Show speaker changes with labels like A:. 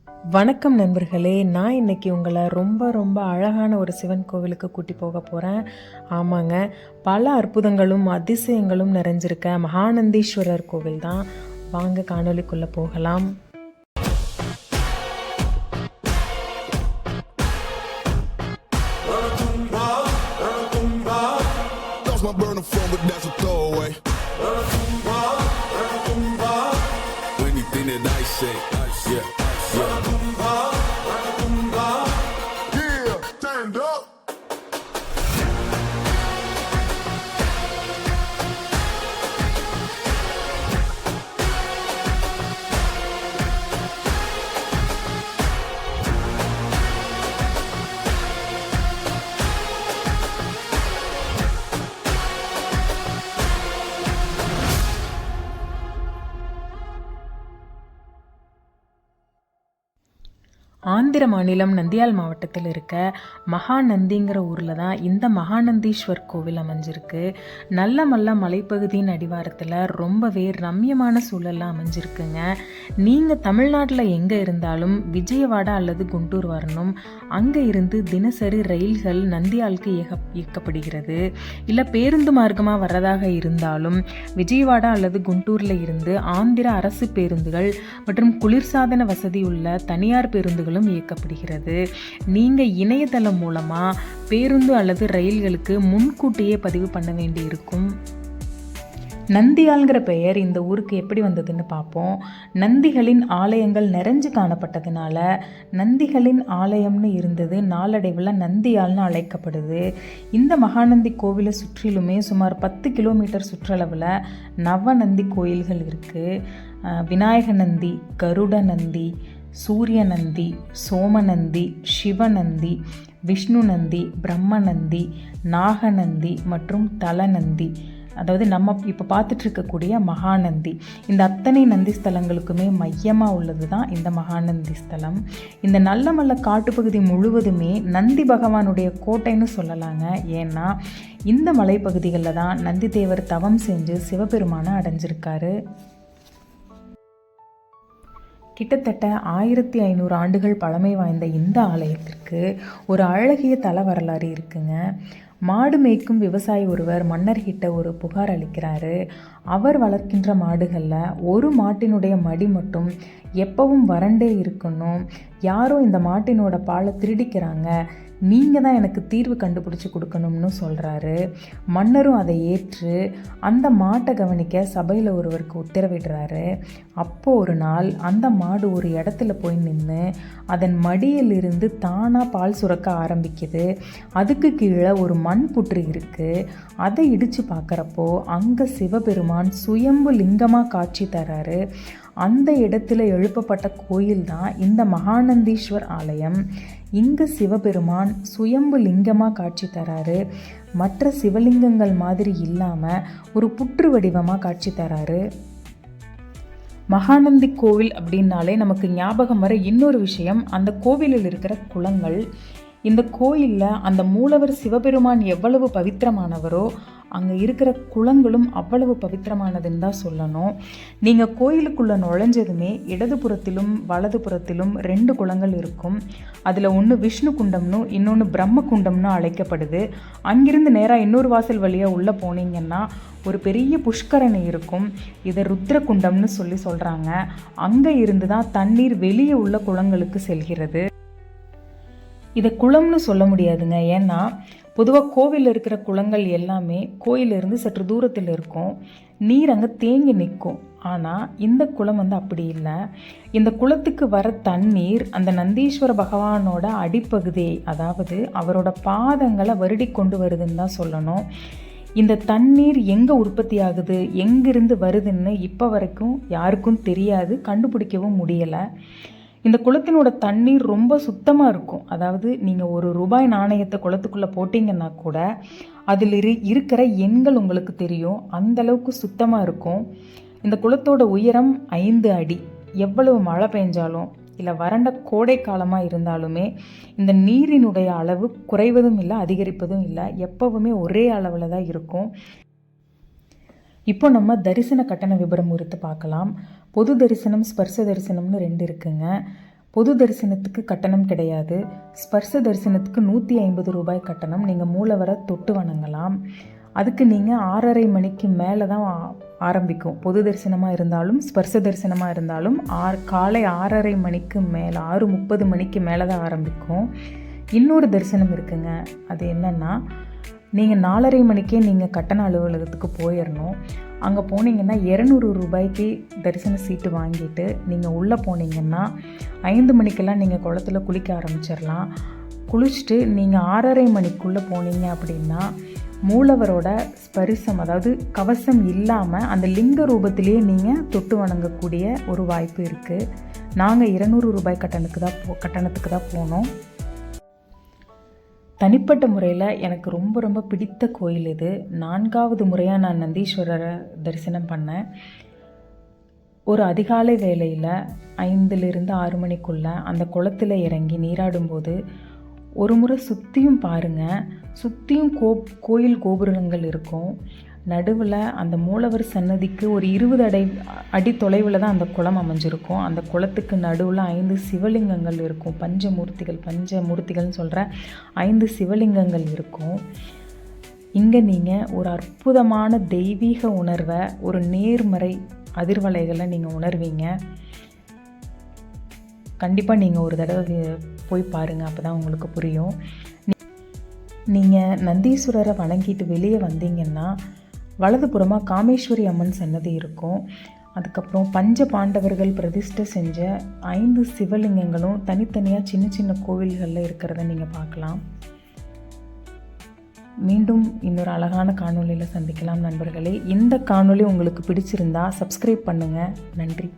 A: வணக்கம் நண்பர்களே, நான் இன்னைக்கு உங்களை ரொம்ப ரொம்ப அழகான ஒரு சிவன் கோவிலுக்கு கூட்டி போக போகிறேன். ஆமாங்க, பல அற்புதங்களும் அதிசயங்களும் நிறைஞ்சிருக்க மகாநந்தீஸ்வரர் கோவில் தான். வாங்க காணொளிக்குள்ளே போகலாம். ஆந்திர மாநிலம் நந்தியால் மாவட்டத்தில் இருக்க மகாநந்திங்கிற ஊரில் தான் இந்த மகாநந்தீஸ்வர் கோவில் அமைஞ்சிருக்கு. நல்ல மலைப்பகுதியின் அடிவாரத்தில் ரொம்பவே ரம்யமான சூழல்லாம் அமைஞ்சிருக்குங்க. நீங்கள் தமிழ்நாட்டில் எங்கே இருந்தாலும் விஜயவாடா அல்லது குண்டூர் வரணும். அங்கே இருந்து தினசரி ரயில்கள் நந்தியாலுக்கு இயக்கப்படுகிறது. இல்லை பேருந்து மார்க்கமாக வர்றதாக இருந்தாலும் விஜயவாடா அல்லது குண்டூரில் இருந்து ஆந்திர அரசு பேருந்துகள் மற்றும் குளிர்சாதன வசதி உள்ள தனியார் பேருந்துகள் இயக்கப்படுகிறது. நீங்க இணையதளம் மூலமா பேருந்து அல்லது ரயில்களுக்கு முன்கூட்டியே பதிவு பண்ண வேண்டி இருக்கும். நந்தியால்ங்கிற பெயர் இந்த ஊருக்கு எப்படி வந்ததுன்னு பார்ப்போம். நந்திகளின் ஆலயங்கள் நிறைஞ்சு காணப்பட்டதுனால நந்திகளின் ஆலயம்னு இருந்தது. நாளடைவில் நந்தியால்னு அழைக்கப்படுது. இந்த மகாநந்தி கோவிலை சுற்றிலுமே சுமார் 10 கிலோமீட்டர் சுற்றளவில் நவநந்தி கோயில்கள் இருக்குது. விநாயக நந்தி, கருட நந்தி, சூரிய நந்தி, சோமநந்தி, சிவநந்தி, விஷ்ணு நந்தி, பிரம்மநந்தி, நாகநந்தி மற்றும் தலநந்தி, அதாவது நம்ம இப்போ பார்த்துட்டு இருக்கக்கூடிய மகாநந்தி. இந்த அத்தனை நந்தி ஸ்தலங்களுக்குமே மையமாக உள்ளது தான் இந்த மகாநந்தி ஸ்தலம். இந்த நல்ல காட்டுப்பகுதி முழுவதுமே நந்தி பகவானுடைய கோட்டைன்னு சொல்லலாங்க. ஏன்னா இந்த மலைப்பகுதிகளில் தான் நந்தி தேவர் தவம் செஞ்சு சிவபெருமானை அடைஞ்சிருக்காரு. கிட்டத்தட்ட 1500 ஆண்டுகள் பழமை வாய்ந்த இந்த ஆலயத்திற்கு ஒரு அழகிய தல வரலாறு இருக்குங்க. மாடு மேய்க்கும் விவசாயி ஒருவர் மன்னர்கிட்ட ஒரு புகார் அளிக்கிறாரு. அவர் வளர்க்கின்ற மாடுகளில் ஒரு மாட்டினுடைய மடி மட்டும் எப்பவும் வறண்டே இருக்கணும், யாரோ இந்த மாட்டினோட பாலை திருடிக்கிறாங்க, நீங்கள் தான் எனக்கு தீர்வு கண்டுபிடிச்சி கொடுக்கணும்னு சொல்கிறாரு. மன்னரும் அதை ஏற்று அந்த மாட்டை கவனிக்க சபையில் ஒருவருக்கு உத்தரவிடுறாரு. அப்போது ஒரு நாள் அந்த மாடு ஒரு இடத்துல போய் நின்று அதன் மடியிலிருந்து தானாக பால் சுரக்க ஆரம்பிக்குது. அதுக்கு கீழே ஒரு மண் புற்று இருக்குது. அதை இடித்து பார்க்குறப்போ அங்கே சிவபெருமான் சுயம்பு லிங்கமாக காட்சி தராரு. அந்த இடத்துல எழுப்பப்பட்ட கோயில் தான் இந்த மகாநந்தீஸ்வர் ஆலயம். இங்கு சிவபெருமான் சுயம்பு லிங்கமாக காட்சி தராரு. மற்ற சிவலிங்கங்கள் மாதிரி இல்லாமல் ஒரு புற்று வடிவமாக காட்சி தராரு. மகாநந்தி கோவில் அப்படின்னாலே நமக்கு ஞாபகம் வர இன்னொரு விஷயம் அந்த கோவிலில் இருக்கிற குளங்கள். இந்த கோயிலில் அந்த மூலவர் சிவபெருமான் எவ்வளவு பவித்திரமானவரோ அங்கே இருக்கிற குளங்களும் அவ்வளவு பவித்திரமானதுன்னு தான் சொல்லணும். நீங்கள் கோயிலுக்குள்ளே நுழைஞ்சதுமே இடதுபுறத்திலும் வலதுபுறத்திலும் 2 குளங்கள் இருக்கும். அதில் ஒன்று விஷ்ணு குண்டம்னு இன்னொன்று பிரம்ம குண்டம்னு அழைக்கப்படுது. அங்கிருந்து நேராக இன்னொரு வாசல் வழியாக உள்ளே போனீங்கன்னா ஒரு பெரிய புஷ்கரணி இருக்கும். இதை ருத்ர குண்டம்னு சொல்கிறாங்க. அங்கே இருந்து தான் தண்ணீர் வெளியே உள்ள குளங்களுக்கு செல்கிறது. இதை குளம்னு சொல்ல முடியாதுங்க. ஏன்னா பொதுவாக கோவிலில் இருக்கிற குளங்கள் எல்லாமே கோயிலிருந்து சற்று தூரத்தில் இருக்கும். நீர் அங்கே தேங்கி நிற்கும். ஆனால் இந்த குளம் அப்படி இல்லை. இந்த குளத்துக்கு வர தண்ணீர் அந்த நந்தீஸ்வர பகவானோட அடிப்பகுதியை, அதாவது அவரோட பாதங்களை வருடி கொண்டு வருதுன்னு தான் சொல்லணும். இந்த தண்ணீர் எங்கே உற்பத்தி ஆகுது, எங்கிருந்து வருதுன்னு இப்போ வரைக்கும் யாருக்கும் தெரியாது, கண்டுபிடிக்கவும் முடியலை. இந்த குளத்தினோட தண்ணீர் ரொம்ப சுத்தமாக இருக்கும். அதாவது நீங்கள் ₹1 நாணயத்தை குளத்துக்குள்ளே போட்டிங்கன்னா கூட அதில் இருக்கிற எண்கள் உங்களுக்கு தெரியும். அந்தளவுக்கு சுத்தமாக இருக்கும். இந்த குளத்தோட உயரம் 5 அடி. எவ்வளவு மழை பெஞ்சாலும் இல்லை வறண்ட கோடை காலமாக இருந்தாலுமே இந்த நீரினுடைய அளவு குறைவதும் இல்லை, அதிகரிப்பதும் இல்லை. எப்போவுமே ஒரே அளவில் தான் இருக்கும். இப்போ நம்ம தரிசன கட்டண விபரம் குறித்து பார்க்கலாம். பொது தரிசனம், ஸ்பர்ச தரிசனம்னு 2 இருக்குங்க. பொது தரிசனத்துக்கு கட்டணம் கிடையாது. ஸ்பர்ச தரிசனத்துக்கு 150 ரூபாய் கட்டணம். நீங்கள் மூலவரை தொட்டு வணங்கலாம். அதுக்கு நீங்கள் 6:30 மணிக்கு மேலே தான் ஆரம்பிக்கும். பொது தரிசனமாக இருந்தாலும் ஸ்பர்ச தரிசனமாக இருந்தாலும் காலை 6:30 மணிக்கு மேலே 6:30 மணிக்கு மேலே தான் ஆரம்பிக்கும். இன்னொரு தரிசனம் இருக்குங்க. அது என்னென்னா, நீங்கள் 4:30 மணிக்கே நீங்கள் கட்டண அலுவலகத்துக்கு போயிடணும். அங்கே போனீங்கன்னா 200 ரூபாய்க்கு தரிசன சீட்டு வாங்கிட்டு நீங்கள் உள்ளே போனீங்கன்னா 5 மணிக்கெல்லாம் நீங்கள் குளத்துல குளிக்க ஆரம்பிச்சிடலாம். குளிச்சுட்டு நீங்கள் 6:30 மணிக்குள்ளே போனீங்க அப்படின்னா மூலவரோட ஸ்பரிசம், அதாவது கவசம் இல்லாமல் அந்த லிங்க ரூபத்திலேயே நீங்கள் தொட்டு வணங்கக்கூடிய ஒரு வாய்ப்பு இருக்குது. நாங்கள் 200 ரூபாய் கட்டணத்துக்கு தான் போனோம். தனிப்பட்ட முறையில் எனக்கு ரொம்ப ரொம்ப பிடித்த கோயில் இது. 4வது முறையாக நான் நந்தீஸ்வரரை தரிசனம் பண்ணேன். ஒரு அதிகாலை வேளையில் 5லிருந்து 6 மணிக்குள்ளே அந்த குளத்தில் இறங்கி நீராடும்போது ஒரு முறை சுற்றியும் பாருங்கள். சுற்றியும் கோயில் கோபுரங்கள் இருக்கும். நடுவில் அந்த மூலவர் சன்னதிக்கு ஒரு 20 அடி தொலைவில் தான் அந்த குளம் அமைஞ்சிருக்கும். அந்த குளத்துக்கு நடுவில் 5 சிவலிங்கங்கள் இருக்கும். பஞ்சமூர்த்திகள்னு சொல்கிற 5 சிவலிங்கங்கள் இருக்கும். இங்கே நீங்கள் ஒரு அற்புதமான தெய்வீக உணர்வை, ஒரு நேர்மறை அதிர்வலைகளை நீங்கள் உணர்வீங்க. கண்டிப்பாக நீங்கள் ஒரு தடவை போய் பாருங்கள், அப்போ தான் உங்களுக்கு புரியும். நீங்கள் நந்தீஸ்வரரை வணங்கிட்டு வெளியே வந்தீங்கன்னா வலதுபுறமாக காமேஸ்வரி அம்மன் சன்னதி இருக்கும். அதுக்கப்புறம் பஞ்ச பாண்டவர்கள் பிரதிஷ்டை செஞ்ச 5 சிவலிங்கங்களும் தனித்தனியாக சின்ன சின்ன கோவில்களில் இருக்கிறத நீங்கள் பார்க்கலாம். மீண்டும் இன்னொரு அழகான காணொளியில் சந்திக்கலாம் நண்பர்களே. இந்த காணொளி உங்களுக்கு பிடிச்சிருந்தா சப்ஸ்கிரைப் பண்ணுங்கள். நன்றி.